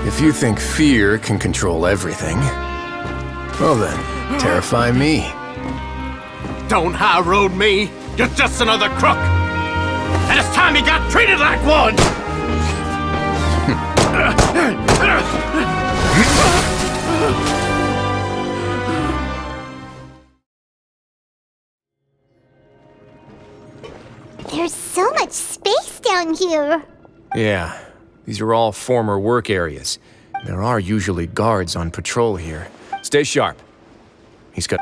If you think fear can control everything, well then, terrify me. Don't high road me! You're just another crook! And it's time you got treated like one! There's so much space down here. Yeah, these are all former work areas. There are usually guards on patrol here. Stay sharp. He's got...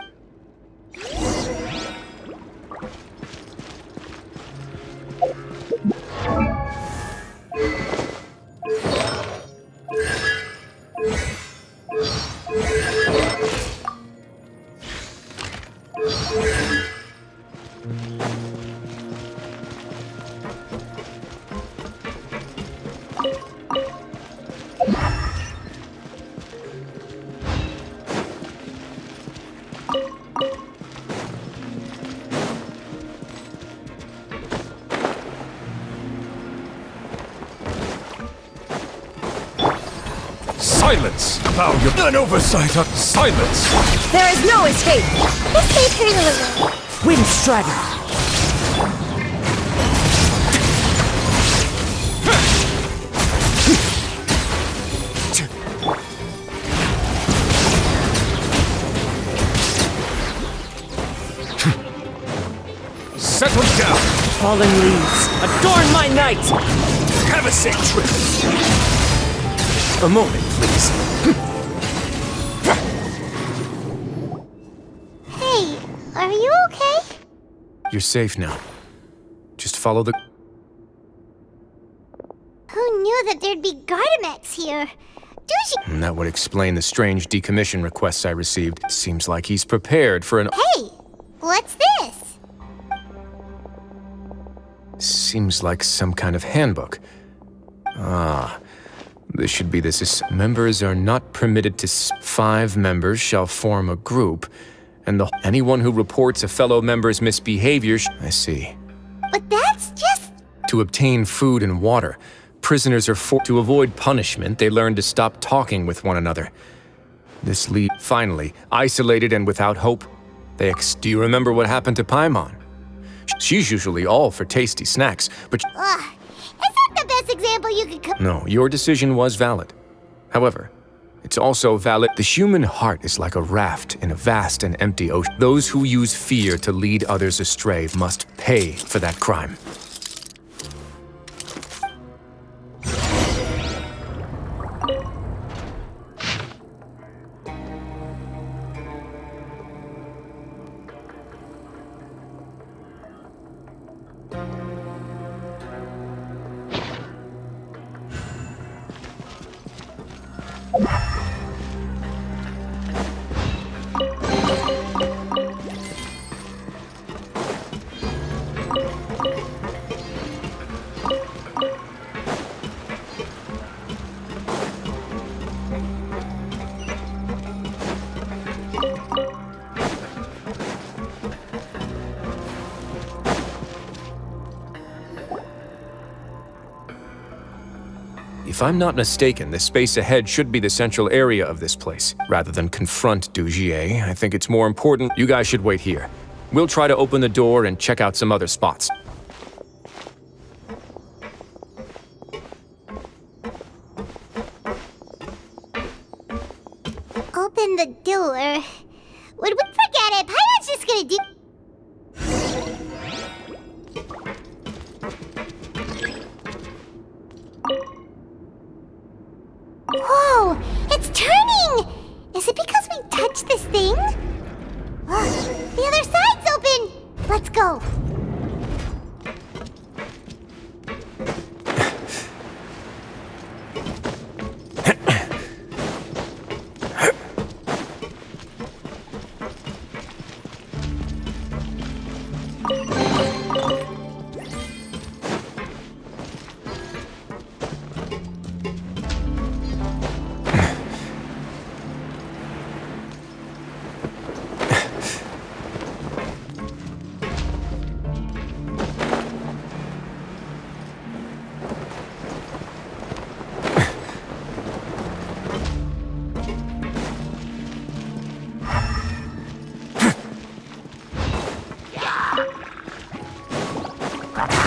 Silence! About your... An oversight of silence! There is no escape! Escape here. Wind Strider! Settle down! Fallen leaves, adorn my night! Have a safe trip! A moment, please. Hey, are you okay? You're safe now. Just follow the... Who knew that there'd be Gardamex here? Dougier... And that would explain the strange decommission requests I received. Seems like he's prepared for an... Hey, what's this? Seems like some kind of handbook. Ah, this should be this. Members are not permitted to... 5 members shall form a group, and anyone who reports a fellow member's misbehavior I see. But that's just... To obtain food and water, prisoners are to avoid punishment, they learn to stop talking with one another. This finally, isolated and without hope, do you remember what happened to Paimon? She's usually all for tasty snacks, but... Is that the best example you could No, your decision was valid. However, it's also valid. The human heart is like a raft in a vast and empty ocean. Those who use fear to lead others astray must pay for that crime. If I'm not mistaken, the space ahead should be the central area of this place. Rather than confront Dougier, I think it's more important you guys should wait here. We'll try to open the door and check out some other spots. open the door. Would we forget it? Pirate's just gonna do... Whoa! It's turning! Is it because we touched this thing? The other side's open! Let's go!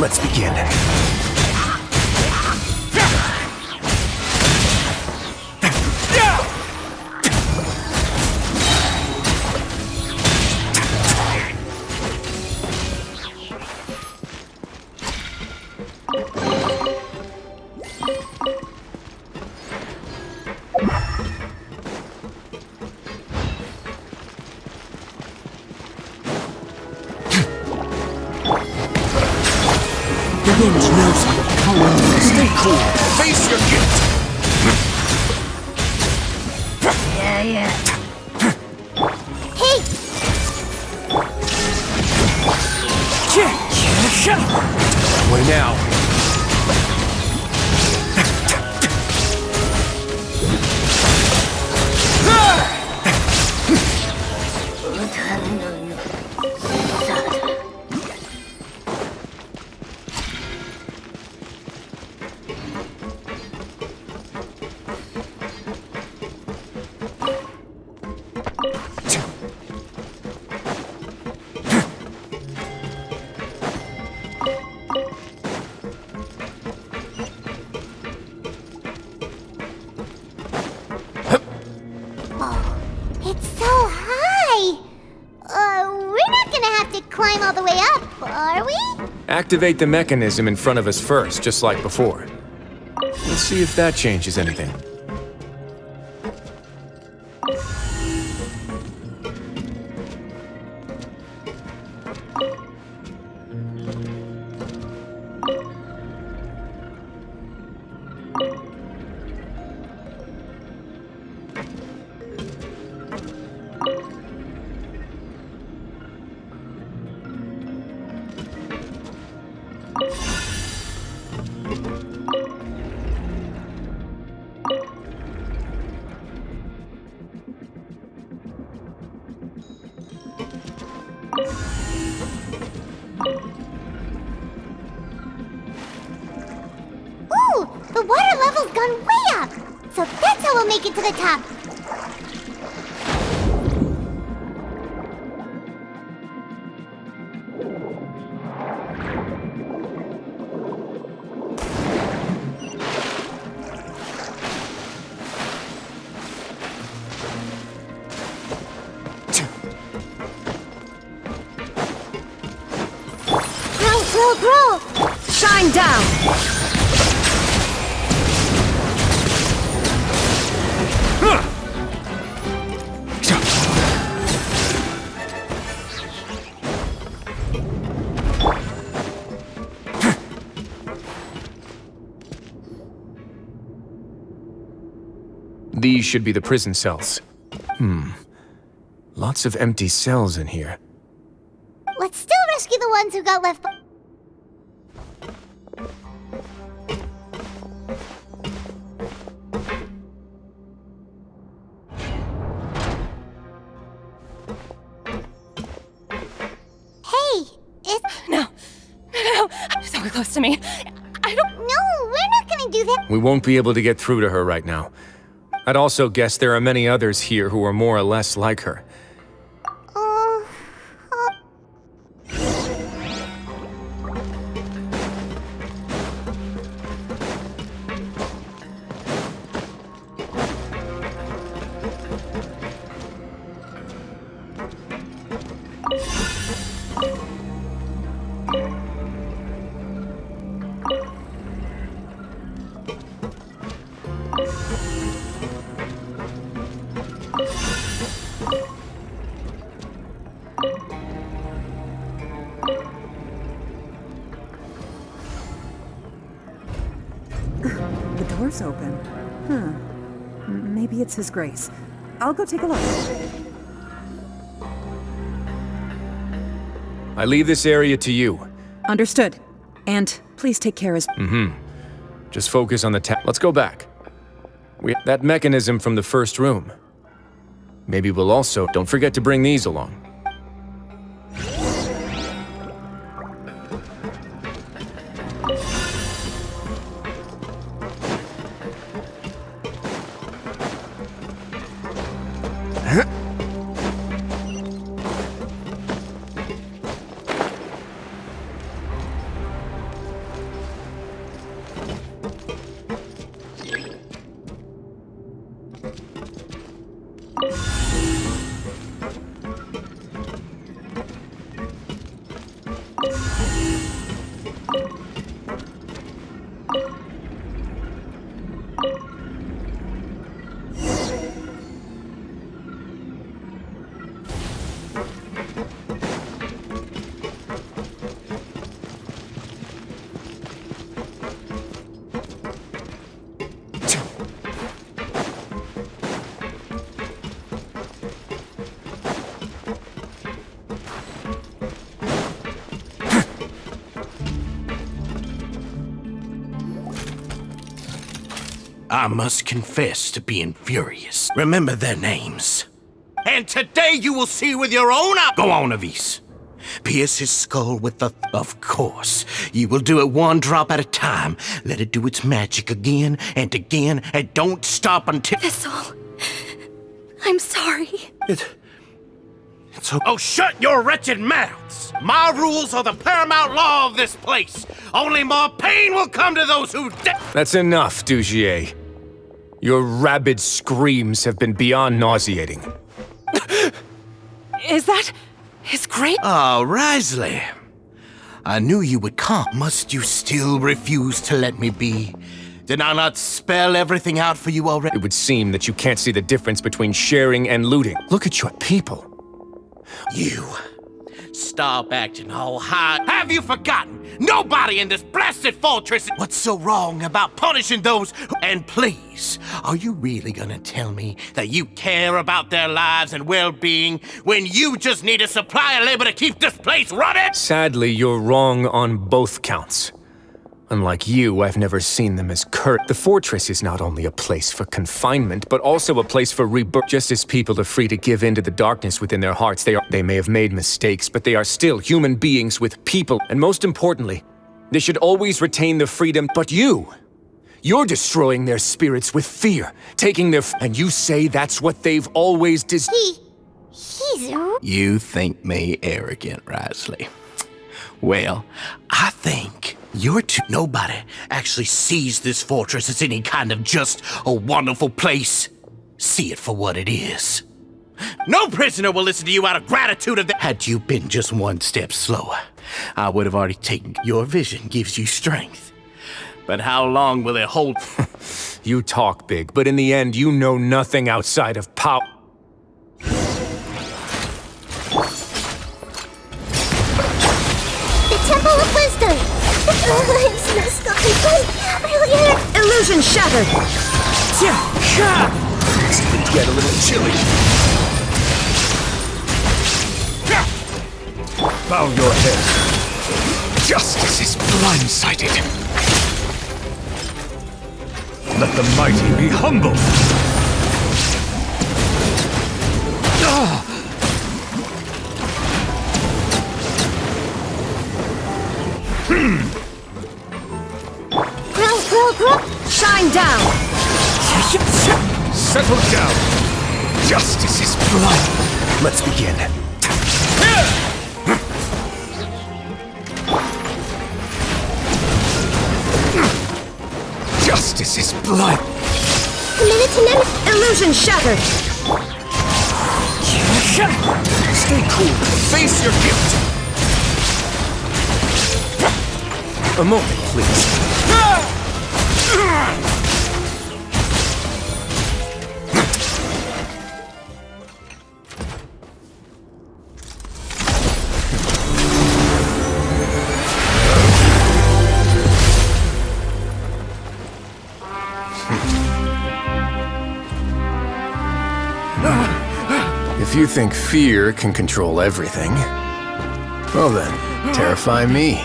Let's begin. The wind knows how well. Stay cool. Face your guilt. Hey! What now? It's so high! We're not gonna have to climb all the way up, are we? Activate the mechanism in front of us first, just like before. Let's see if that changes anything. Ooh! The water level's gone way up! So that's how we'll make it to the top! Grow! Shine down! These should be the prison cells. Lots of empty cells in here. Let's still rescue the ones who got left behind. No, so close to me. I don't... No, we're not gonna do that. We won't be able to get through to her right now. I'd also guess there are many others here who are more or less like her. The door's open. Maybe it's His Grace. I'll go take a look. I leave this area to you. Understood. And please take care as... Just focus on the Let's go back. That mechanism from the first room. Maybe we'll also... Don't forget to bring these along. I must confess to being furious. Remember their names. And today you will see with your own eyes. Go on, Avis. Pierce his skull with the... Of course. You will do it one drop at a time. Let it do its magic again, and don't stop until... Thistle. I'm sorry. It's okay. Oh, shut your wretched mouths! My rules are the paramount law of this place. Only more pain will come to those who... That's enough, Dougier. Your rabid screams have been beyond nauseating. Is that his great... Oh, Wriothesley. I knew you would come. Must you still refuse to let me be? Did I not spell everything out for you already? It would seem that you can't see the difference between sharing and looting. Look at your people. You. Stop acting all high. Have you forgotten? Nobody in this blasted fortress... What's so wrong about punishing those who... And please, are you really gonna tell me that you care about their lives and well-being when you just need a supply of labor to keep this place running? Sadly, you're wrong on both counts. Unlike you, I've never seen them as The fortress is not only a place for confinement, but also a place for rebirth. Just as people are free to give in to the darkness within their hearts, they may have made mistakes, but they are still human beings with people. And most importantly, they should always retain the freedom. But you're destroying their spirits with fear, taking their... And you say that's what they've always He's... You think me arrogant, Wriothesley. Well, I think you're too... Nobody actually sees this fortress as any kind of just a wonderful place. See it for what it is. No prisoner will listen to you out of gratitude of that. Had you been just one step slower, I would have already taken... Your vision gives you strength. But how long will it hold? You talk big, but in the end, you know nothing outside of power. Temple of Wisdom! It's messed up. Illusion shattered! It's gonna get a little chilly. Bow your head. Justice is blindsided. Let the mighty be humble. Shine down! Settle down. Justice is blind. Let's begin. Justice is blind. Illusion shattered! Stay cool. Face your guilt. A moment, please. If you think fear can control everything, well then, terrify me.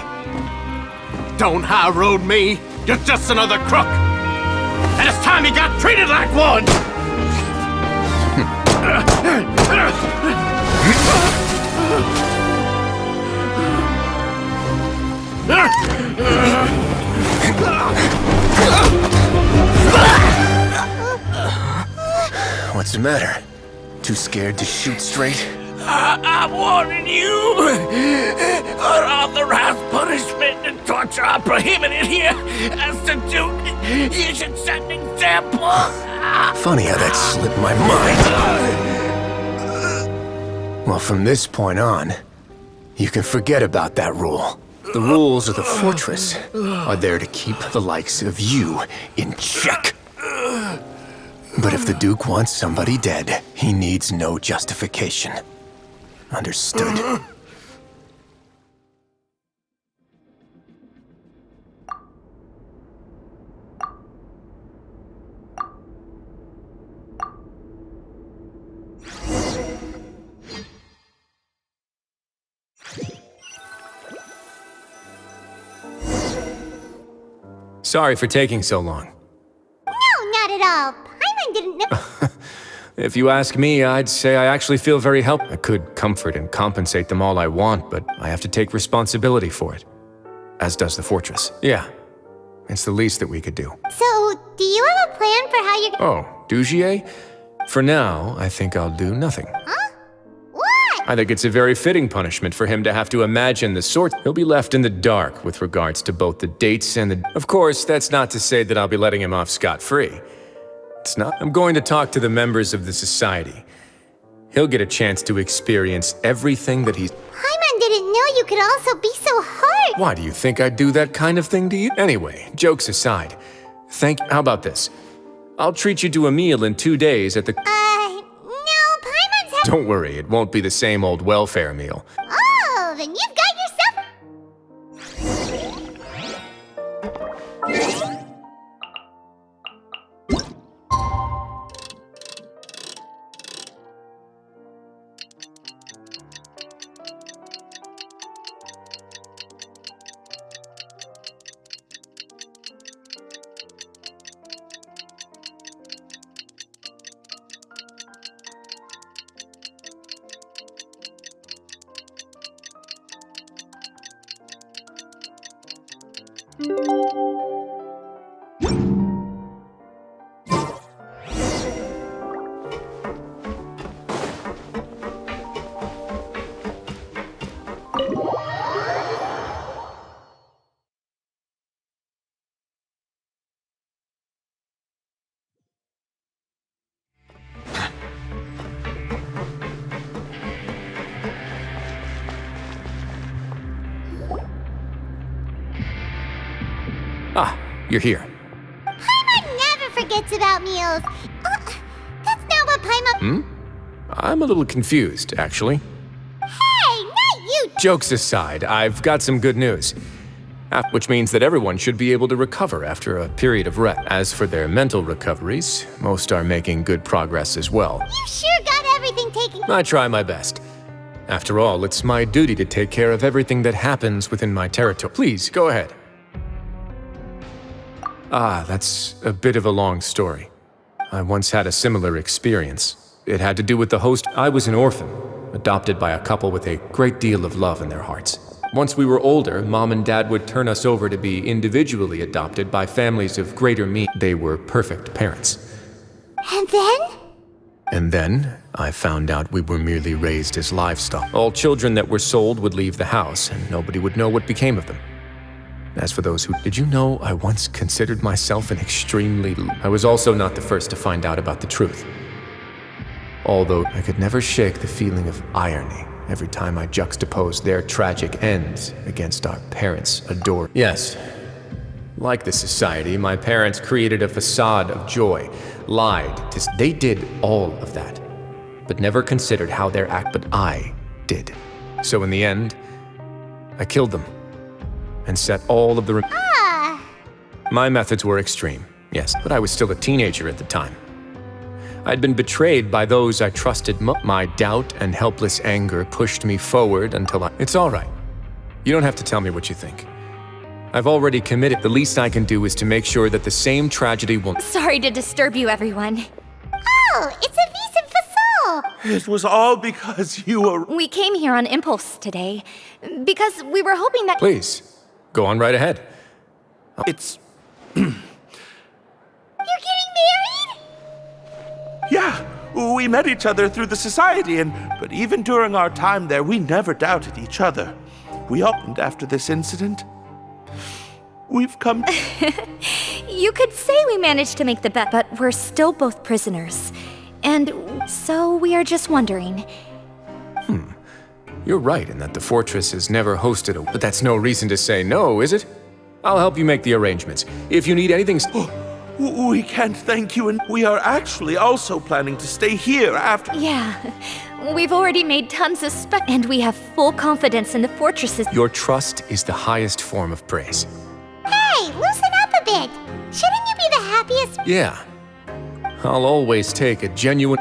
Don't high road me. You're just another crook. And it's time you got treated like one. What's the matter? Too scared to shoot straight? I'm warning you. Unauthorized punishment and torture are prohibited here. As the Duke, you should set an example. Funny how that slipped my mind. Well, from this point on, you can forget about that rule. The rules of the fortress are there to keep the likes of you in check. But if the Duke wants somebody dead, he needs no justification. Understood. Sorry for taking so long. No, at all. Paimon didn't know. If you ask me, I'd say I actually feel very helpless. I could comfort and compensate them all I want, but I have to take responsibility for it. As does the fortress. Yeah, it's the least that we could do. So, do you have a plan for how you're... Oh, Dougier? For now, I think I'll do nothing. Huh? What? I think it's a very fitting punishment for him to have to imagine the sort. He'll be left in the dark with regards to both the dates and the... Of course, that's not to say that I'll be letting him off scot-free. It's not. I'm going to talk to the members of the society. He'll get a chance to experience everything that he's... Paimon didn't know you could also be so hard. Why do you think I'd do that kind of thing to you? Anyway, jokes aside, how about this? I'll treat you to a meal in 2 days at the... No, Paimon's Don't worry, it won't be the same old welfare meal. Oh, then you've got yourself... Ah, you're here. Paimon never forgets about meals. That's not what Paimon... I'm a little confused, actually. Hey, not you! Jokes aside, I've got some good news. Which means that everyone should be able to recover after a period of rest. As for their mental recoveries, most are making good progress as well. You sure got everything taken... I try my best. After all, it's my duty to take care of everything that happens within my territory. Please, go ahead. Ah, that's a bit of a long story. I once had a similar experience. It had to do with the host. I was an orphan, adopted by a couple with a great deal of love in their hearts. Once we were older, Mom and Dad would turn us over to be individually adopted by families of greater means. They were perfect parents. And then? And then, I found out we were merely raised as livestock. All children that were sold would leave the house, and nobody would know what became of them. As for those who... Did you know I once considered myself an extremely... I was also not the first to find out about the truth. Although I could never shake the feeling of irony every time I juxtaposed their tragic ends against our parents' adore. Yes, like the society, my parents created a facade of joy, lied to... They did all of that, but never considered how their act... But I did. So in the end, I killed them. And set all of the... My methods were extreme, yes, but I was still a teenager at the time. I'd been betrayed by those I trusted. My doubt and helpless anger pushed me forward until I... It's all right. You don't have to tell me what you think. I've already committed. The least I can do is to make sure that the same tragedy won't... Sorry to disturb you, everyone. Oh, it's a vis en facile! It was all because you were... We came here on impulse today, because we were hoping that... Please, go on right ahead. It's... You're getting married? Yeah, we met each other through the society, but even during our time there, we never doubted each other. We opened after this incident. We've come... You could say we managed to make the bet, but we're still both prisoners. And so we are just wondering. You're right in that the fortress has never hosted a... But that's no reason to say no, is it? I'll help you make the arrangements. If you need anything... We can't thank you, and we are actually also planning to stay here after... Yeah, we've already made tons of and we have full confidence in the fortresses. Your trust is the highest form of praise. Hey, loosen up a bit. Shouldn't you be the happiest? Yeah. I'll always take a genuine...